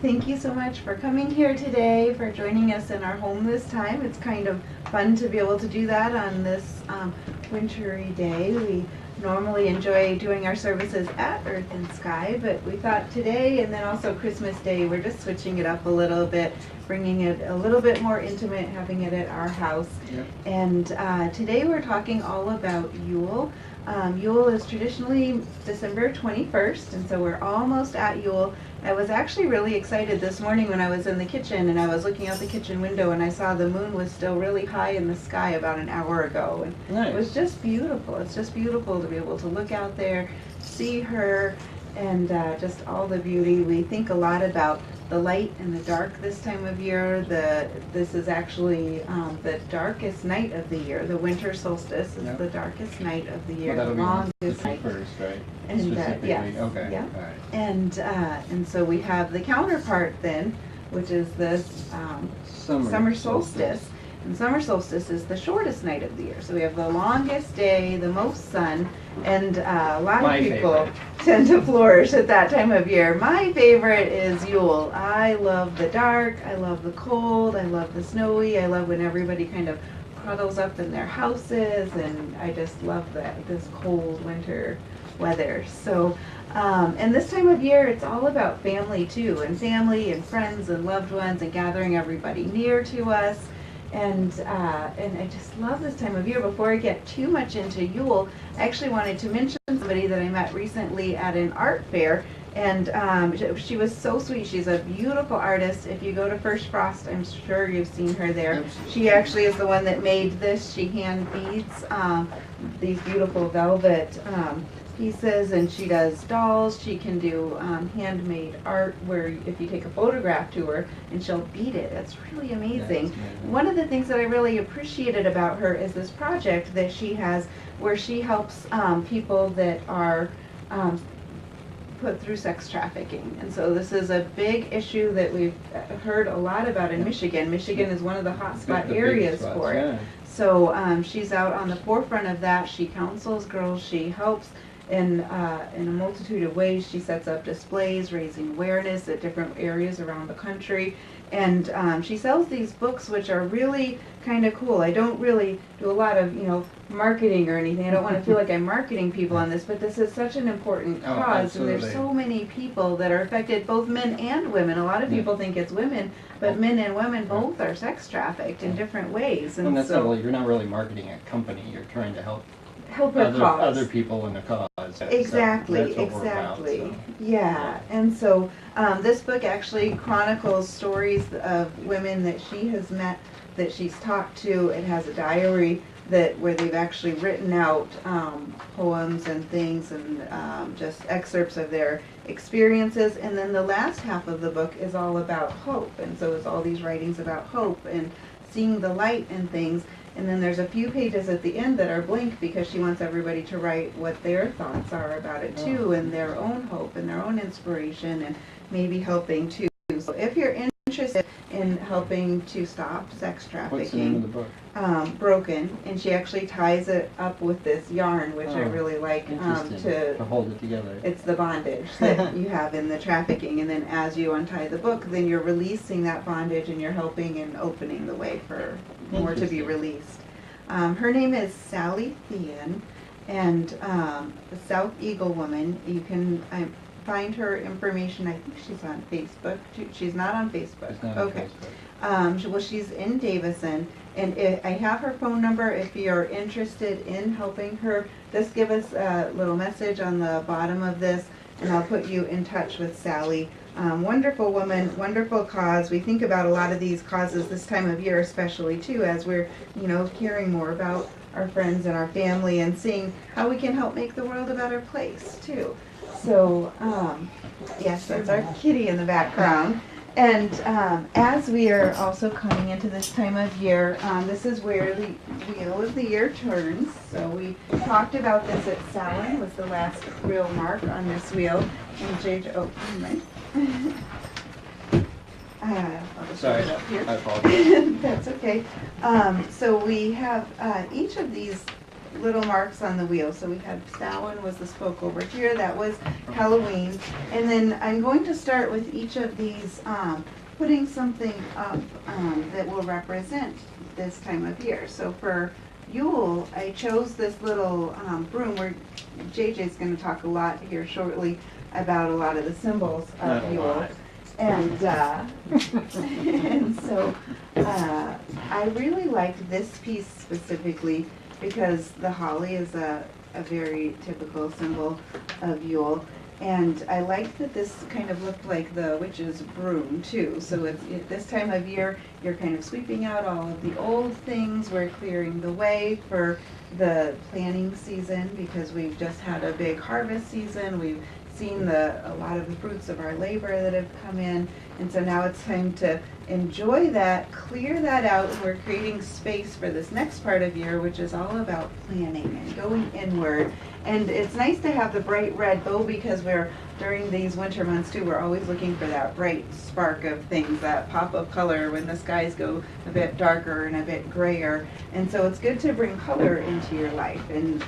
Thank you so much for coming here today, for joining us in our home this time. It's kind of fun to be able to do that on this wintry day. We normally enjoy doing our services at Earth and Sky, but we thought today and then also Christmas Day, we're just switching it up a little bit, bringing it a little bit more intimate, having it at our house. Yep. And today we're talking all about Yule. Yule is traditionally December 21st, and so we're almost at Yule. I was actually really excited this morning when I was in the kitchen and I was looking out the kitchen window and I saw the moon was still really high in the sky about an hour ago. And Nice. it was just beautiful. It's just beautiful to be able to look out there, see her, and just all the beauty. We think a lot about the light and the dark this time of year. This is actually the darkest night of the year. The winter solstice is Yep. the darkest night of the year. Well, that'll the be longest the night. first, right? And Specifically, yes, okay. yeah. All right. And so we have the counterpart then, which is this summer solstice. And summer solstice is the shortest night of the year. So we have the longest day, the most sun, and a lot My of people favorite. tend to flourish at that time of year. My favorite is Yule. I love the dark, I love the cold, I love the snowy, I love when everybody kind of cuddles up in their houses, and I just love this cold winter weather. So, and this time of year, it's all about family too, and family and friends and loved ones and gathering everybody near to us. And I just love this time of year. Before I get too much into Yule, I actually wanted to mention somebody that I met recently at an art fair. And she was so sweet. She's a beautiful artist. If you go to First Frost, I'm sure you've seen her there. She actually is the one that made this. She hand beads these beautiful velvet pieces, and she does dolls. She can do handmade art where if you take a photograph to her and she'll beat it. It's really amazing. One of the things that I really appreciated about her is this project that she has where she helps people that are put through sex trafficking. And so this is a big issue that we've heard a lot about in Michigan. Michigan is one of the hotspot areas for it. So she's out on the forefront of that. She counsels girls, she helps in a multitude of ways. She sets up displays, raising awareness at different areas around the country. And she sells these books which are really kind of cool. I don't really do a lot of, marketing or anything. I don't want to feel like I'm marketing people on this, but this is such an important cause. And there's so many people that are affected, both men and women. A lot of people think it's women, but men and women both are sex trafficked in different ways. And that's so you're not really marketing a company. You're trying to help other people in the cause. Exactly, so exactly. About, so. Yeah, and so this book actually chronicles stories of women that she has met, that she's talked to. It has a diary where they've actually written out poems and things and just excerpts of their experiences. And then the last half of the book is all about hope. And so it's all these writings about hope and seeing the light and things. And then there's a few pages at the end that are blank because she wants everybody to write what their thoughts are about it too, and their own hope and their own inspiration, and maybe helping too. So if you're interested in helping to stop sex trafficking, What's the name of the book? Broken, and she actually ties it up with this yarn, which I really like to hold it together. It's the bondage that you have in the trafficking, and then as you untie the book, then you're releasing that bondage and you're helping and opening the way for more to be released. Her name is Sally Thean, and the South Eagle Woman. You can find her information. I think she's on Facebook. She's not on Facebook. She's not okay. on Facebook. Well, she's in Davison, and I have her phone number. If you're interested in helping her, just give us a little message on the bottom of this, and I'll put you in touch with Sally. Wonderful woman, wonderful cause. We think about a lot of these causes this time of year, especially too, as we're, caring more about our friends and our family and seeing how we can help make the world a better place too. So, yes, that's our kitty in the background. And as we are also coming into this time of year, this is where the wheel of the year turns. So we talked about this at Samhain, was the last real mark on this wheel. And JJ, oh, never mind. I'll just Sorry, put it up here. I apologize. That's okay. So we have each of these little marks on the wheel. So we had Samhain was the spoke over here. That was Halloween. And then I'm going to start with each of these, putting something up that will represent this time of year. So for Yule, I chose this little broom where JJ's going to talk a lot here shortly about a lot of the symbols of Yule. And, and so I really liked this piece specifically because the holly is a very typical symbol of Yule. And I liked that this kind of looked like the witch's broom too. So it's this time of year, you're kind of sweeping out all of the old things. We're clearing the way for the planting season because we've just had a big harvest season. We've seen a lot of the fruits of our labor that have come in. And so now it's time to enjoy that, clear that out, and we're creating space for this next part of year, which is all about planning and going inward. And it's nice to have the bright red bow because during these winter months too, we're always looking for that bright spark of things, that pop of color when the skies go a bit darker and a bit grayer. And so it's good to bring color into your life in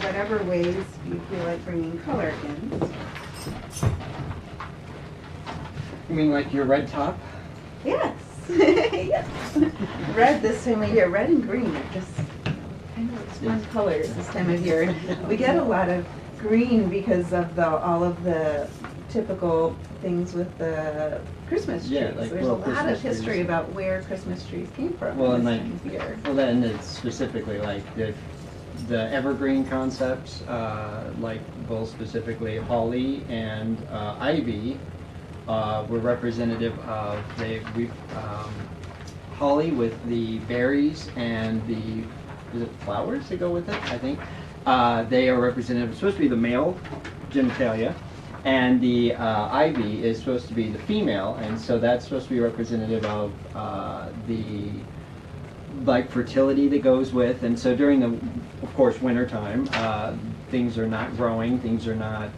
whatever ways you feel like bringing color in. You mean like your red top? Yes. Yes. Red this time of year. Red and green are just kind of fun colors this time of year. And we get a lot of green because of all of the typical things with the Christmas trees. Yeah, like there's a lot Christmas of history trees. about where Christmas trees came from Well, this and like, time of year. well, then it's specifically like the evergreen concepts, like both specifically holly and ivy, were representative of holly with the berries and is it flowers that go with it? I think they are representative. It's supposed to be the male genitalia, and the ivy is supposed to be the female, and so that's supposed to be representative of the like fertility that goes with. And so during the, of course, winter time, things are not growing, things are not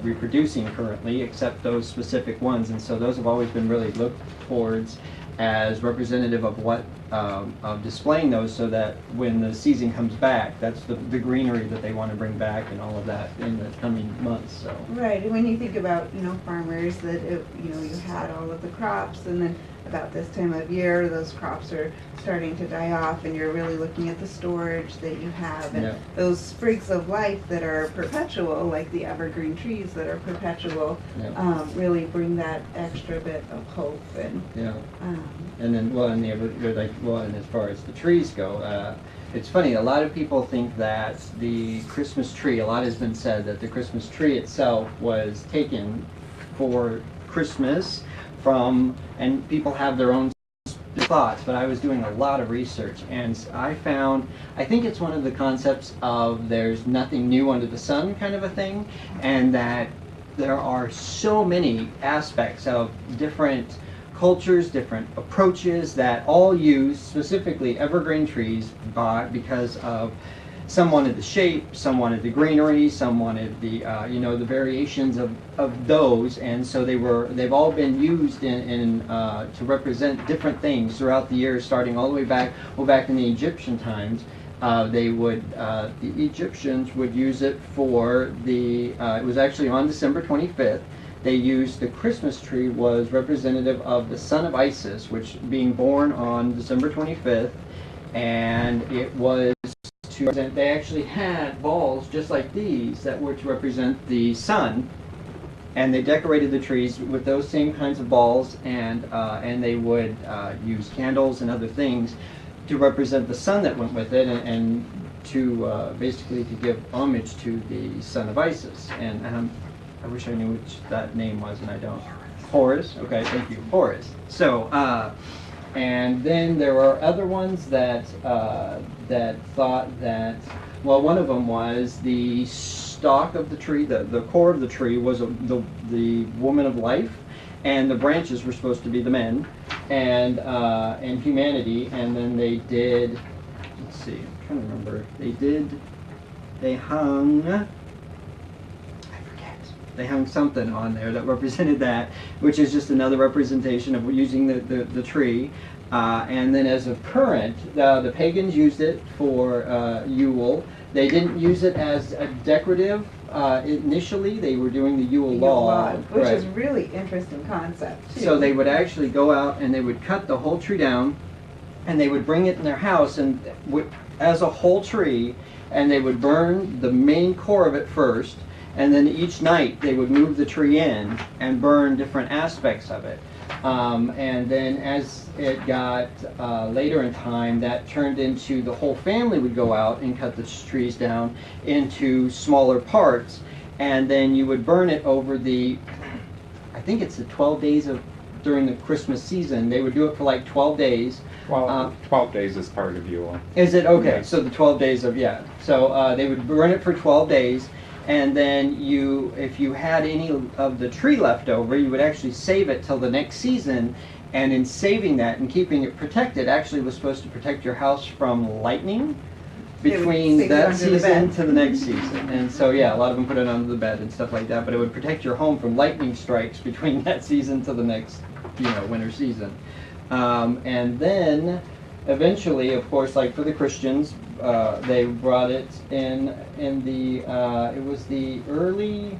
reproducing currently, except those specific ones. And so those have always been really looked towards as representative of what of displaying those, so that when the season comes back, that's the greenery that they want to bring back and all of that in the coming months. So right, and when you think about farmers that you had all of the crops, and then about this time of year those crops are starting to die off, and you're really looking at the storage that you have, and those sprigs of life that are perpetual, like the evergreen trees that are perpetual, really bring that extra bit of hope. And and then and as far as the trees go, it's funny, a lot of people think that the Christmas tree, a lot has been said that the Christmas tree itself was taken for Christmas and people have their own thoughts, but I was doing a lot of research, and I think it's one of the concepts of there's nothing new under the sun kind of a thing, and that there are so many aspects of different cultures, different approaches that all use specifically evergreen trees because of some wanted the shape, some wanted the greenery, some wanted the the variations of those, and so they've all been used in to represent different things throughout the years, starting all the way back in the Egyptian times. The Egyptians would use it for it was actually on December 25th. They used the Christmas tree was representative of the son of Isis, which being born on December 25th, and it was to represent, they actually had balls just like these that were to represent the sun, and they decorated the trees with those same kinds of balls, and they would use candles and other things to represent the sun that went with it, and to basically to give homage to the son of Isis. And I wish I knew which that name was, and I don't. Horus. Okay, thank you, Horus. So, and then there are other ones that thought that, well, one of them was the stalk of the tree, the core of the tree was the woman of life, and the branches were supposed to be the men, and humanity. And then they did, let's see, I'm trying to remember, they hung, I forget, They hung something on there that represented that, which is just another representation of using the tree. And then as of current, the pagans used it for Yule. They didn't use it as a decorative initially. They were doing the Yule log, which is really interesting concept too. So they would actually go out and they would cut the whole tree down, and they would bring it in their house and as a whole tree, and they would burn the main core of it first, and then each night they would move the tree in and burn different aspects of it. And then as it got later in time, that turned into the whole family would go out and cut the trees down into smaller parts, and then you would burn it over I think it's the 12 days during the Christmas season. They would do it for like 12 days. Well, 12 days is part of Yule. Is it? Okay, Yeah. so the 12 days of, yeah. So they would burn it for 12 days, and then if you had any of the tree left over, you would actually save it till the next season, and in saving that and keeping it protected, actually was supposed to protect your house from lightning between that season to the next season. And so, yeah, a lot of them put it under the bed and stuff like that, but it would protect your home from lightning strikes between that season to the next, winter season. And then eventually, of course, like for the Christians, they brought it in the it was the late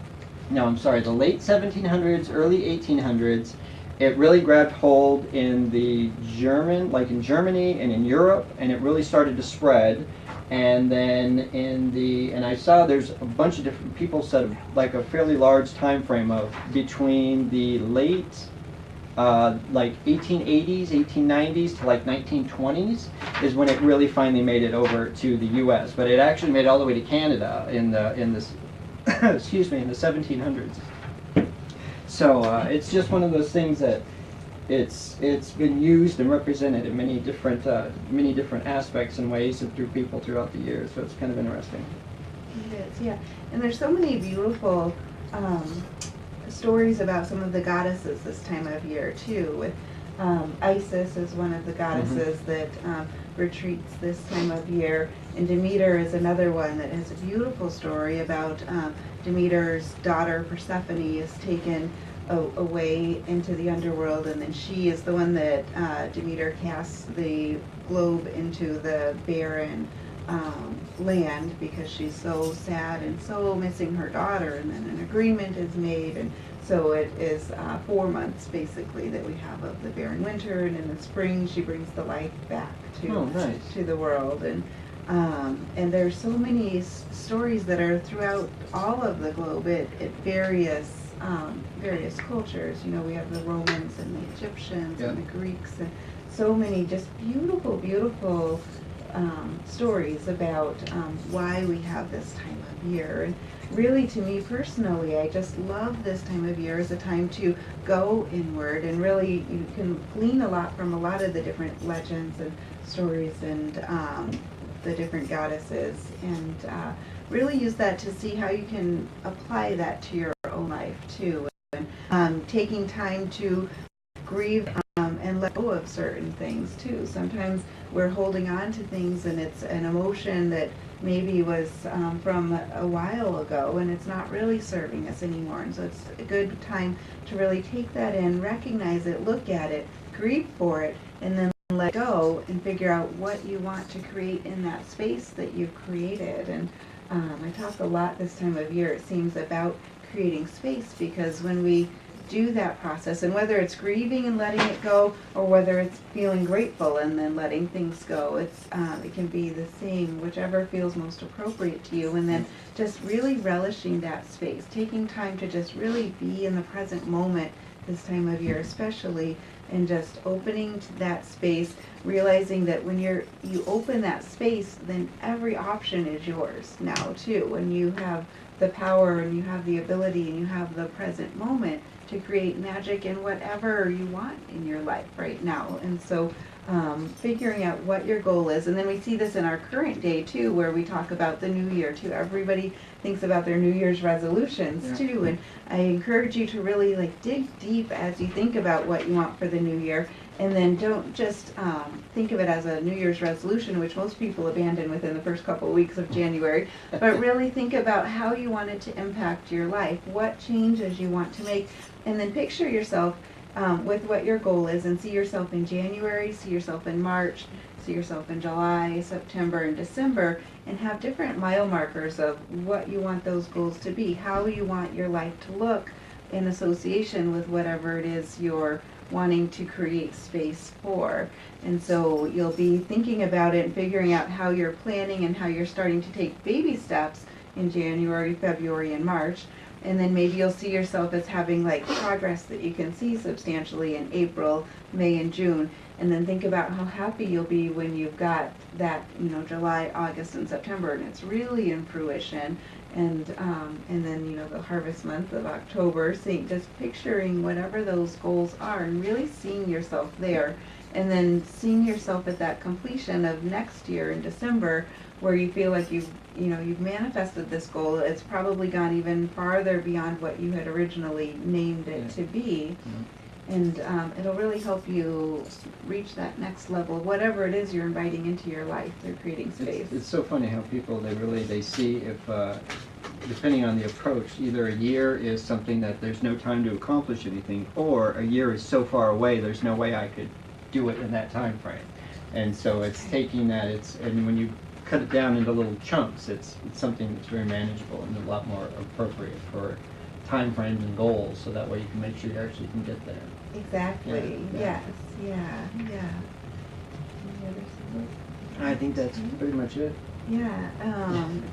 1700s, early 1800s. It really grabbed hold in in Germany and in Europe, and it really started to spread. And then and I saw there's a bunch of different people said like a fairly large time frame of between the late like 1880s, 1890s to like 1920s is when it really finally made it over to the U.S. But it actually made it all the way to Canada in this excuse me, in the 1700s. So it's just one of those things that it's been used and represented in many different aspects and ways and through people throughout the years. So it's kind of interesting. It is, yeah. And there's so many beautiful stories about some of the goddesses this time of year too. With Isis is one of the goddesses that retreats this time of year, and Demeter is another one that has a beautiful story about Demeter's daughter Persephone is taken away into the underworld, and then she is the one that Demeter casts the globe into the barren land because she's so sad and so missing her daughter, and then an agreement is made, and so it is 4 months basically that we have of the barren winter, and in the spring she brings the life back to the world. And there's so many stories that are throughout all of the globe at various cultures. We have the Romans and the Egyptians and the Greeks, and so many just beautiful stories about why we have this time of year. And really, to me personally, I just love this time of year as a time to go inward, and really you can glean a lot from a lot of the different legends and stories and the different goddesses, and really use that to see how you can apply that to your own life too. And taking time to grieve and let go of certain things too. Sometimes we're holding on to things and it's an emotion that maybe was from a while ago, and it's not really serving us anymore. And so it's a good time to really take that in, recognize it, look at it, grieve for it, and then let go and figure out what you want to create in that space that you've created. And I talk a lot this time of year, it seems, about creating space, because when we do that process, and whether it's grieving and letting it go, or whether it's feeling grateful and then letting things go, it can be the same, whichever feels most appropriate to you. And then just really relishing that space, taking time to just really be in the present moment this time of year especially, and just opening to that space, realizing that when you open that space, then every option is yours now too. When you have the power and you have the ability and you have the present moment, to create magic in whatever you want in your life right now. And so figuring out what your goal is. And then we see this in our current day too, where we talk about the new year too. Everybody thinks about their New Year's resolutions too. And I encourage you to really like dig deep as you think about what you want for the new year. And then don't just think of it as a New Year's resolution, which most people abandon within the first couple of weeks of January, but really think about how you want it to impact your life, what changes you want to make, and then picture yourself with what your goal is, and see yourself in January, see yourself in March, see yourself in July, September, and December, and have different mile markers of what you want those goals to be, how you want your life to look in association with whatever it is you're wanting to create space for. And so you'll be thinking about it and figuring out how you're planning and how you're starting to take baby steps in January, February, and March. And then maybe you'll see yourself as having like progress that you can see substantially in April, May, and June. And then think about how happy you'll be when you've got that, July, August, and September, and it's really in fruition. And then the harvest month of October, just picturing whatever those goals are and really seeing yourself there, and then seeing yourself at that completion of next year in December, where you feel like you've manifested this goal. It's probably gone even farther beyond what you had originally named it to be. And it'll really help you reach that next level, whatever it is you're inviting into your life through creating space. It's so funny how people, they see if, depending on the approach, either a year is something that there's no time to accomplish anything, or a year is so far away there's no way I could do it in that time frame. And so it's taking that, and when you cut it down into little chunks, it's something that's very manageable and a lot more appropriate for time frames and goals, so that way you can make sure you actually can get there. Exactly. Yeah. Yes. Yeah. Any other symbols? I think that's pretty much it. Yeah.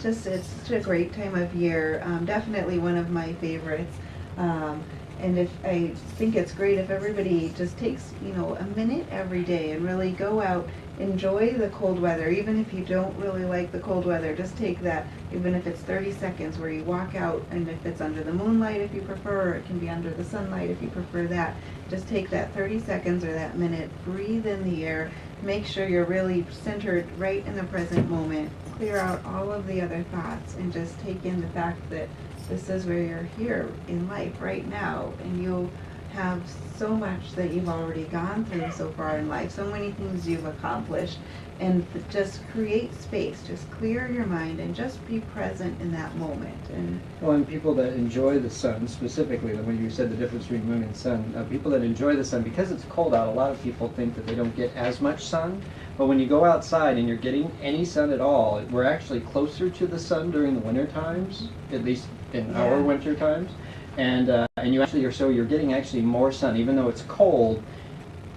It's such a great time of year. Definitely one of my favorites. And if I think it's great if everybody just takes a minute every day and really go out, enjoy the cold weather. Even if you don't really like the cold weather, just take that, even if it's 30 seconds where you walk out, and if it's under the moonlight if you prefer, or it can be under the sunlight if you prefer that. Just take that 30 seconds or that minute, breathe in the air, make sure you're really centered right in the present moment, clear out all of the other thoughts, and just take in the fact that this is where you're here in life right now, and you'll have so much that you've already gone through so far in life, so many things you've accomplished, and just create space, just clear your mind and just be present in that moment. And people that enjoy the sun, specifically when you said the difference between moon and sun, people that enjoy the sun, because it's cold out, a lot of people think that they don't get as much sun, but when you go outside and you're getting any sun at all, we're actually closer to the sun during the winter times, at least in our winter times. And you actually you're getting actually more sun, even though it's cold.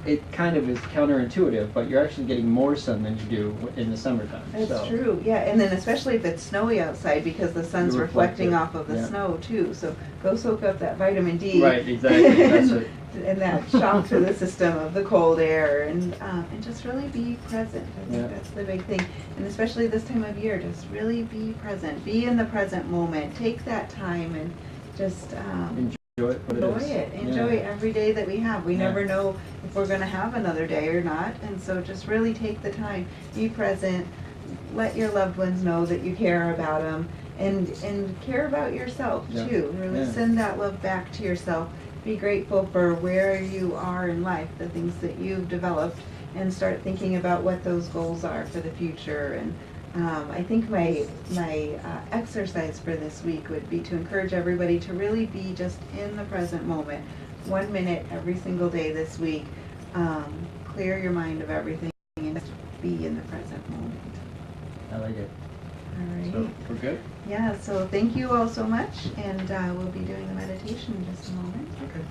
It kind of is counterintuitive, but you're actually getting more sun than you do in the summertime. That's true, yeah. And then especially if it's snowy outside, because the sun's reflecting off of the snow too. So go soak up that vitamin D. Right, exactly. That's it. And that shock to the system of the cold air, and just really be present. I think that's the big thing. And especially this time of year, just really be present. Be in the present moment. Take that time and just enjoy it. Enjoy every day that we have. We never know if we're going to have another day or not, and so just really take the time. Be present. Let your loved ones know that you care about them, and care about yourself too. Really send that love back to yourself. Be grateful for where you are in life, the things that you've developed, and start thinking about what those goals are for the future. And I think my exercise for this week would be to encourage everybody to really be just in the present moment. 1 minute every single day this week. Clear your mind of everything and just be in the present moment. I like it. All right. So we're good? Yeah, so thank you all so much, and we'll be doing the meditation in just a moment. Okay.